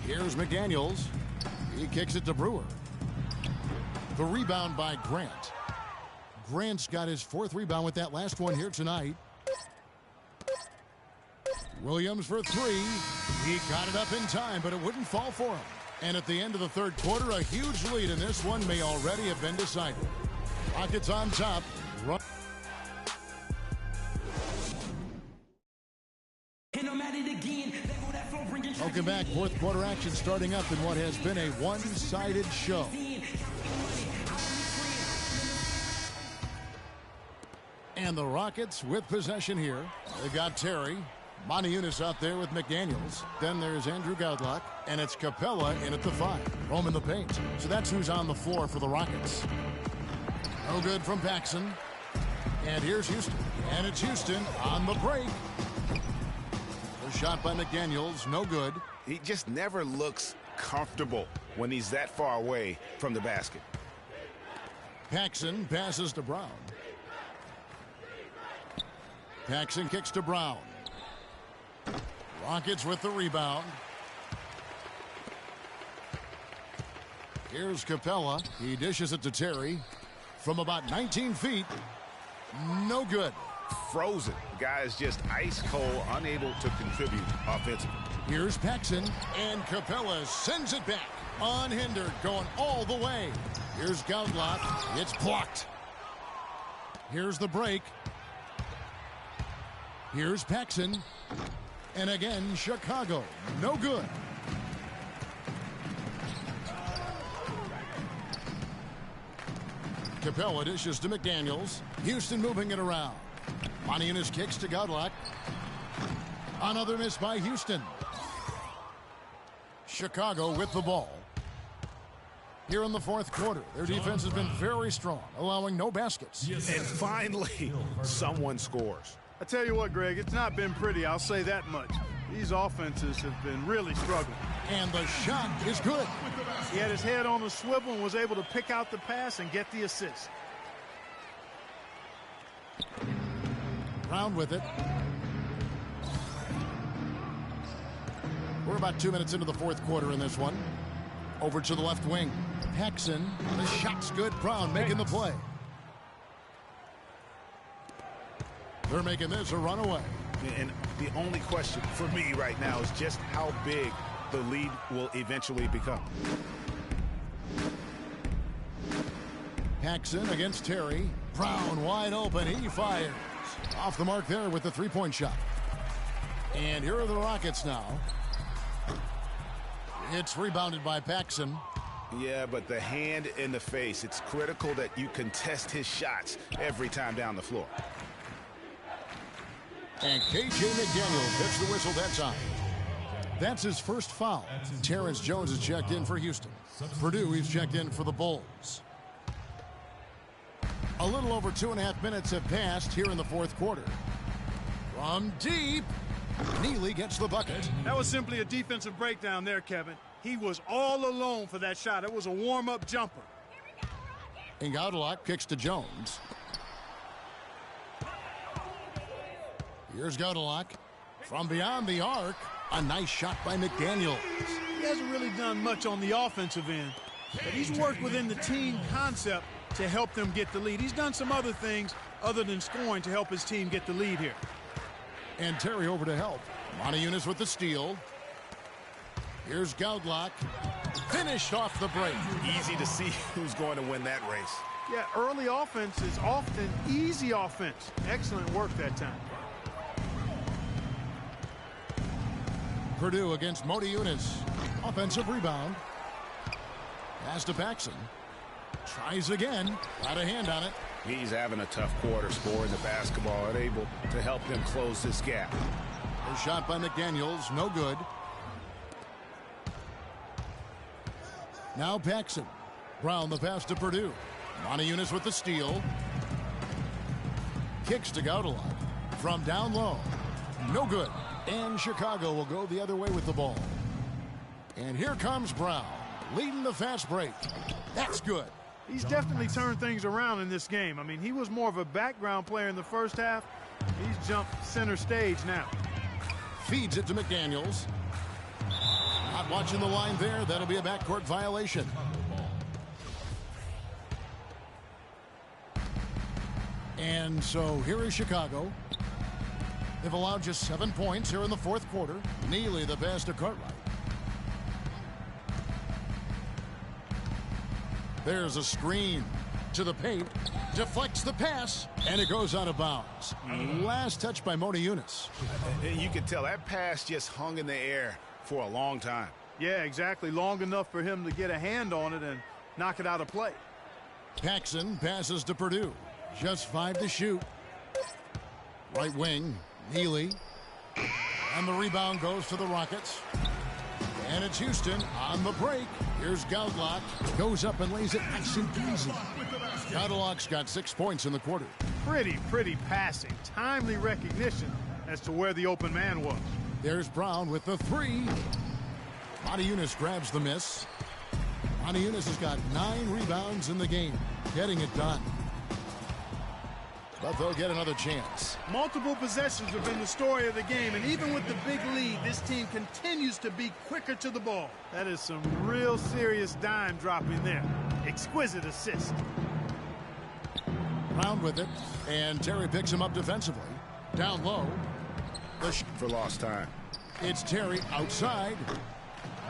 Here's McDaniels. He kicks it to Brewer. The rebound by Grant. Grant's got his 4th rebound with that last one here tonight. Williams for 3. He got it up in time, but it wouldn't fall for him. And at the end of the third quarter, a huge lead, and this one may already have been decided. Rockets on top. Welcome back. Fourth quarter action starting up in what has been a one-sided show. And the Rockets with possession here. They've got Terry. Montiunas out there with McDaniels. Then there's Andrew Godlock. And it's Capella in at the 5. Rome in the paint. So that's who's on the floor for the Rockets. No good from Paxson. And here's Houston. And it's Houston on the break. The shot by McDaniels, no good. He just never looks comfortable when he's that far away from the basket. Paxson passes to Brown. Paxson kicks to Brown. Rockets with the rebound. Here's Capella. He dishes it to Terry. From about 19 feet. No good. Frozen. The guy is just ice cold, unable to contribute offensively. Here's Paxson. And Capella sends it back. Unhindered, going all the way. Here's Godlock. It's blocked. Here's the break. Here's Paxson. And again, Chicago. No good. Capella dishes to McDaniels. Houston moving it around. Montiunas kicks to Godlock. Another miss by Houston. Chicago with the ball. Here in the fourth quarter, their defense has been very strong, allowing no baskets. And finally, someone scores. I tell you what, Greg, it's not been pretty, I'll say that much. These offenses have been really struggling. And the shot is good. He had his head on a swivel and was able to pick out the pass and get the assist. Brown with it. We're about 2 minutes into the fourth quarter in this one. Over to the left wing. Paxson. The shot's good. Brown making the play. They're making this a runaway. And the only question for me right now is just how big the lead will eventually become. Paxson against Terry. Brown wide open. He fires. Off the mark there with the three-point shot. And here are the Rockets now. It's rebounded by Paxson. Yeah, but the hand in the face, it's critical that you contest his shots every time down the floor. And K.J. McDaniel hits the whistle that time. That's his first foul. Terrence Jones is checked in for Houston. Purdue, he's checked in for the Bulls. A little over 2.5 minutes have passed here in the fourth quarter. From deep, Neely gets the bucket. That was simply a defensive breakdown there, Kevin. He was all alone for that shot. It was a warm-up jumper. And Gaudelot kicks to Jones. Here's Gaudelot. From beyond the arc, a nice shot by McDaniels. He hasn't really done much on the offensive end, but he's worked within the team concept to help them get the lead. He's done some other things other than scoring to help his team get the lead here. And Terry over to help. Montejunas with the steal. Here's Gaudelot. Finished off the break. Easy to see who's going to win that race. Yeah, early offense is often easy offense. Excellent work that time. Purdue against Montejunas. Offensive rebound. Pass to Paxson. Tries again. Got a hand on it. He's having a tough quarter scoring the basketball and able to help them close this gap. A shot by McDaniels. No good. Now Paxson. Brown the pass to Purdue. Montejunas with the steal. Kicks to Gaudelot. From down low. No good. And Chicago will go the other way with the ball. And here comes Brown, leading the fast break. That's good. He's definitely turned things around in this game. I mean, he was more of a background player in the first half. He's jumped center stage now. Feeds it to McDaniels. Not watching the line there. That'll be a backcourt violation. And so here is Chicago. They've allowed just 7 points here in the fourth quarter. Neely the pass to Cartwright. There's a screen to the paint. Deflects the pass, and it goes out of bounds. Last touch by Montejunas. You can tell that pass just hung in the air for a long time. Yeah, exactly. Long enough for him to get a hand on it and knock it out of play. Paxson passes to Purdue. Just 5 to shoot. Right wing, Neely. And the rebound goes to the Rockets. And it's Houston on the break. Here's Gaudelot. Goes up and lays it nice and easy. Gaudelot's got 6 points in the quarter. Pretty passing. Timely recognition as to where the open man was. There's Brown with the three. Montejunas grabs the miss. Montejunas has got 9 rebounds in the game. Getting it done. But they'll get another chance. Multiple possessions have been the story of the game, and even with the big lead, this team continues to be quicker to the ball. That is some real serious dime dropping there. Exquisite assist. Brown with it, and Terry picks him up defensively. Down low. For lost time. It's Terry outside.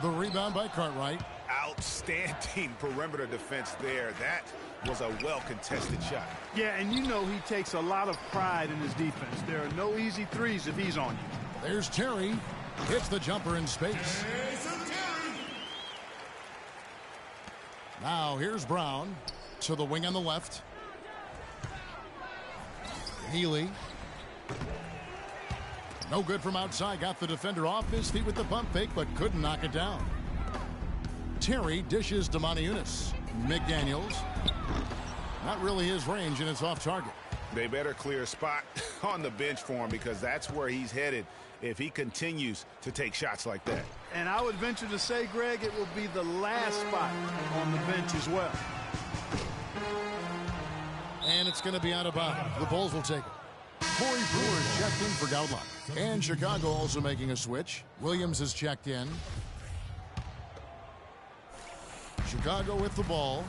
The rebound by Cartwright. Outstanding perimeter defense there. That was a well-contested shot. Yeah, and you know he takes a lot of pride in his defense. There are no easy threes if he's on you. There's Terry. Hits the jumper in space. Now here's Brown to the wing on the left. Healy. No good from outside. Got the defender off his feet with the pump fake, but couldn't knock it down. Terry dishes to Montejunas. McDaniels. Not really his range, and it's off target. They better clear a spot on the bench for him, because that's where he's headed if he continues to take shots like that. And I would venture to say, Greg, it will be the last spot on the bench as well. And it's going to be out of bounds. The Bulls will take it. Corey Brewer checked in for Gauntlet. And Chicago also making a switch. Williams has checked in. Chicago with the ball.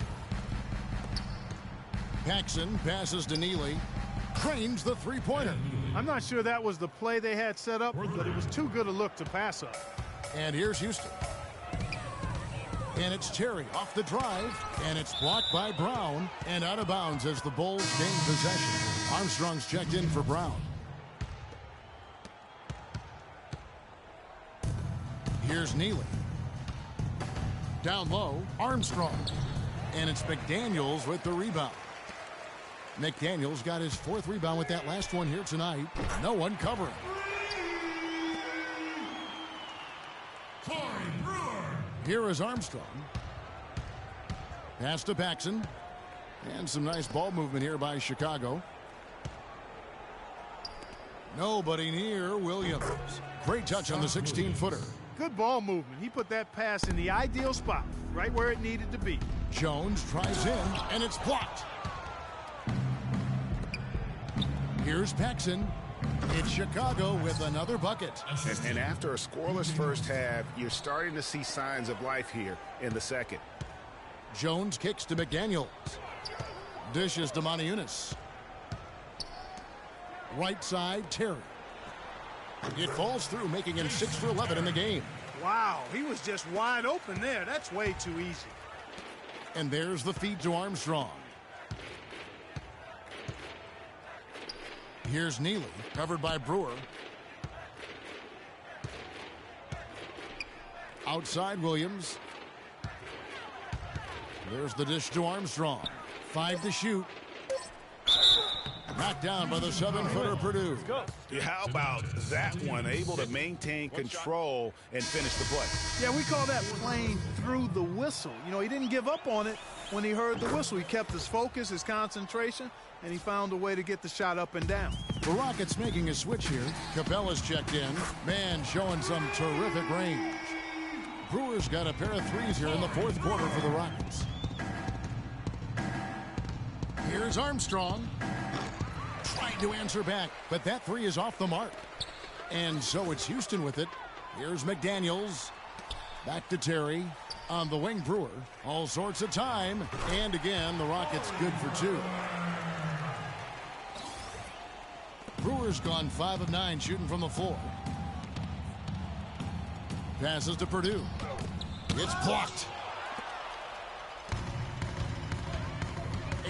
Paxson passes to Neely. Trains the three-pointer. I'm not sure that was the play they had set up, but it was too good a look to pass up. And here's Houston. And it's Terry off the drive. And it's blocked by Brown. And out of bounds as the Bulls gain possession. Armstrong's checked in for Brown. Here's Neely. Down low, Armstrong. And it's McDaniels with the rebound. McDaniels got his fourth rebound with that last one here tonight. No one covering. Corey Brewer. Here is Armstrong. Pass to Paxson. And some nice ball movement here by Chicago. Nobody near Williams. Great touch on the 16-footer. Good ball movement. He put that pass in the ideal spot, right where it needed to be. Jones tries in, and it's blocked. Here's Paxson. It's Chicago with another bucket. And after a scoreless first half, you're starting to see signs of life here in the second. Jones kicks to McDaniels. Dishes to Moniunas. Right side, Terry. It falls through, making him 6 for 11 in the game. Wow, he was just wide open there. That's way too easy. And there's the feed to Armstrong. Here's Neely, covered by Brewer. Outside Williams. There's the dish to Armstrong. 5 to shoot. Knocked down by the 7-footer Purdue. How about that one? Able to maintain control and finish the play. Yeah, we call that playing through the whistle. You know, he didn't give up on it when he heard the whistle. He kept his focus, his concentration, and he found a way to get the shot up and down. The Rockets making a switch here. Capella's checked in. Man showing some terrific range. Brewer's got a pair of threes here in the fourth quarter for the Rockets. Here's Armstrong. Trying to answer back, but that three is off the mark. And so it's Houston with it. Here's McDaniels. Back to Terry. On the wing, Brewer. All sorts of time. And again, the Rockets good for 2. Brewer's gone 5 of 9 shooting from the floor. Passes to Purdue. It's blocked.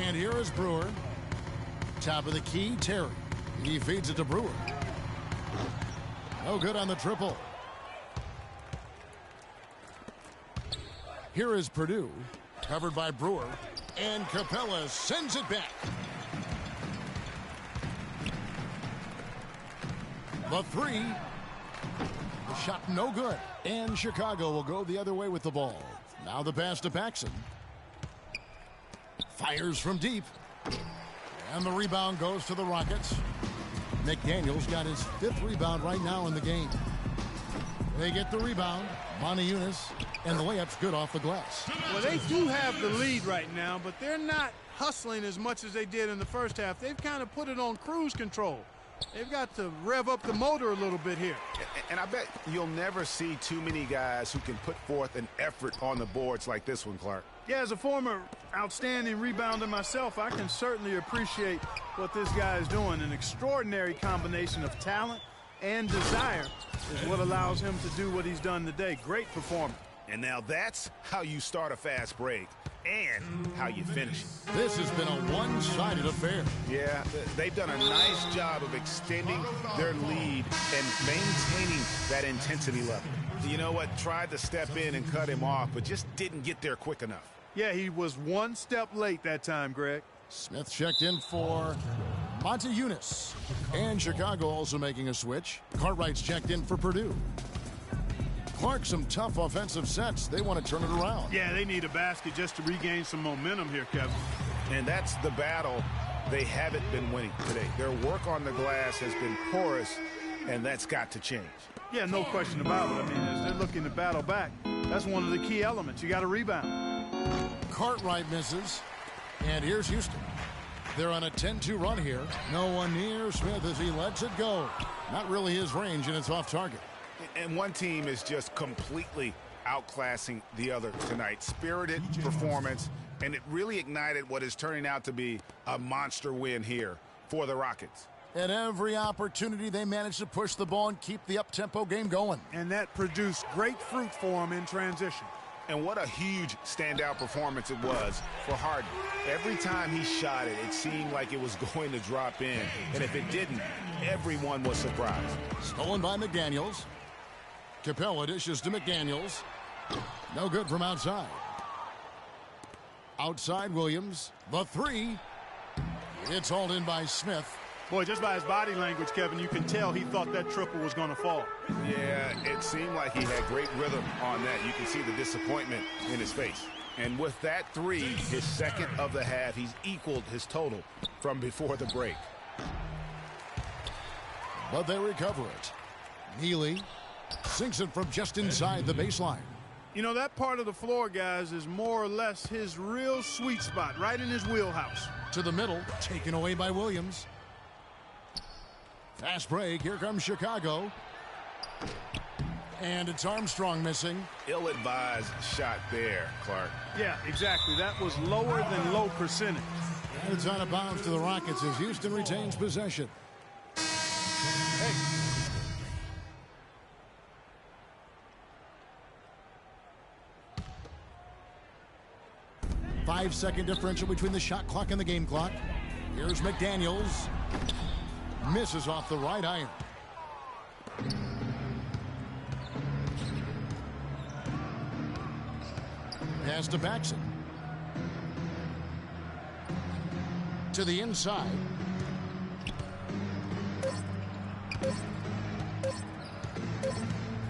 And here is Brewer. Top of the key, Terry. He feeds it to Brewer. No good on the triple. Here is Purdue, covered by Brewer. And Capella sends it back. The three. The shot no good. And Chicago will go the other way with the ball. Now the pass to Paxson. Fires from deep. And the rebound goes to the Rockets. McDaniels got his 5th rebound right now in the game. They get the rebound. Moniunas. And the layup's good off the glass. Well, they do have the lead right now, but they're not hustling as much as they did in the first half. They've kind of put it on cruise control. They've got to rev up the motor a little bit here. And I bet you'll never see too many guys who can put forth an effort on the boards like this one, Clark. Yeah, as a former outstanding rebounder myself, I can certainly appreciate what this guy is doing. An extraordinary combination of talent and desire is what allows him to do what he's done today. Great performance. And now that's how you start a fast break and how you finish it. This has been a one-sided affair. Yeah, they've done a nice job of extending their lead and maintaining that intensity level. You know what? Tried to step in and cut him off, but just didn't get there quick enough. Yeah, he was one step late that time, Greg. Smith checked in for Moniunas. And Chicago also making a switch. Cartwright's checked in for Purdue. Clark, some tough offensive sets. They want to turn it around. Yeah, they need a basket just to regain some momentum here, Kevin. And that's the battle they haven't been winning today. Their work on the glass has been porous, and that's got to change. Yeah, no question about it. I mean, as they're looking to battle back, that's one of the key elements. You got to rebound. Cartwright misses. And here's Houston. They're on a 10-2 run here. No one near Smith as he lets it go. Not really his range, and it's off target. And one team is just completely outclassing the other tonight. Spirited performance, and it really ignited what is turning out to be a monster win here for the Rockets. At every opportunity, they managed to push the ball and keep the up-tempo game going. And that produced great fruit for him in transition. And what a huge standout performance it was for Harden. Every time he shot it, it seemed like it was going to drop in. And if it didn't, everyone was surprised. Stolen by McDaniels. Capella dishes to McDaniels. No good from outside. Outside Williams. The three. It's hauled in by Smith. Boy, just by his body language, Kevin, you can tell he thought that triple was going to fall. Yeah, it seemed like he had great rhythm on that. You can see the disappointment in his face. And with that three, his second of the half, he's equaled his total from before the break. But they recover it. Neely sinks it from just inside the baseline. You know, that part of the floor, guys, is more or less his real sweet spot, right in his wheelhouse. To the middle, taken away by Williams. Fast break, here comes Chicago. And it's Armstrong missing. Ill-advised shot there, Clark. Yeah, exactly. That was lower than low percentage. And it's out of bounds to the Rockets as Houston retains possession. Hey. 5-second differential between the shot clock and the game clock. Here's McDaniels. Misses off the right iron. Pass to Paxson. To the inside.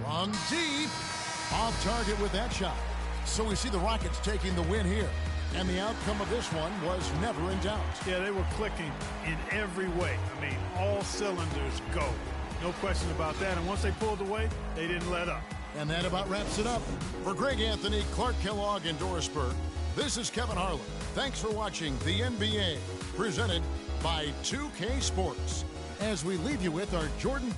From deep. Off target with that shot. So we see the Rockets taking the win here. And the outcome of this one was never in doubt. Yeah, they were clicking in every way. I mean, all cylinders go. No question about that. And once they pulled away, they didn't let up. And that about wraps it up. For Greg Anthony, Clark Kellogg, and Doris Burke, this is Kevin Harlan. Thanks for watching the NBA, presented by 2K Sports. As we leave you with our Jordan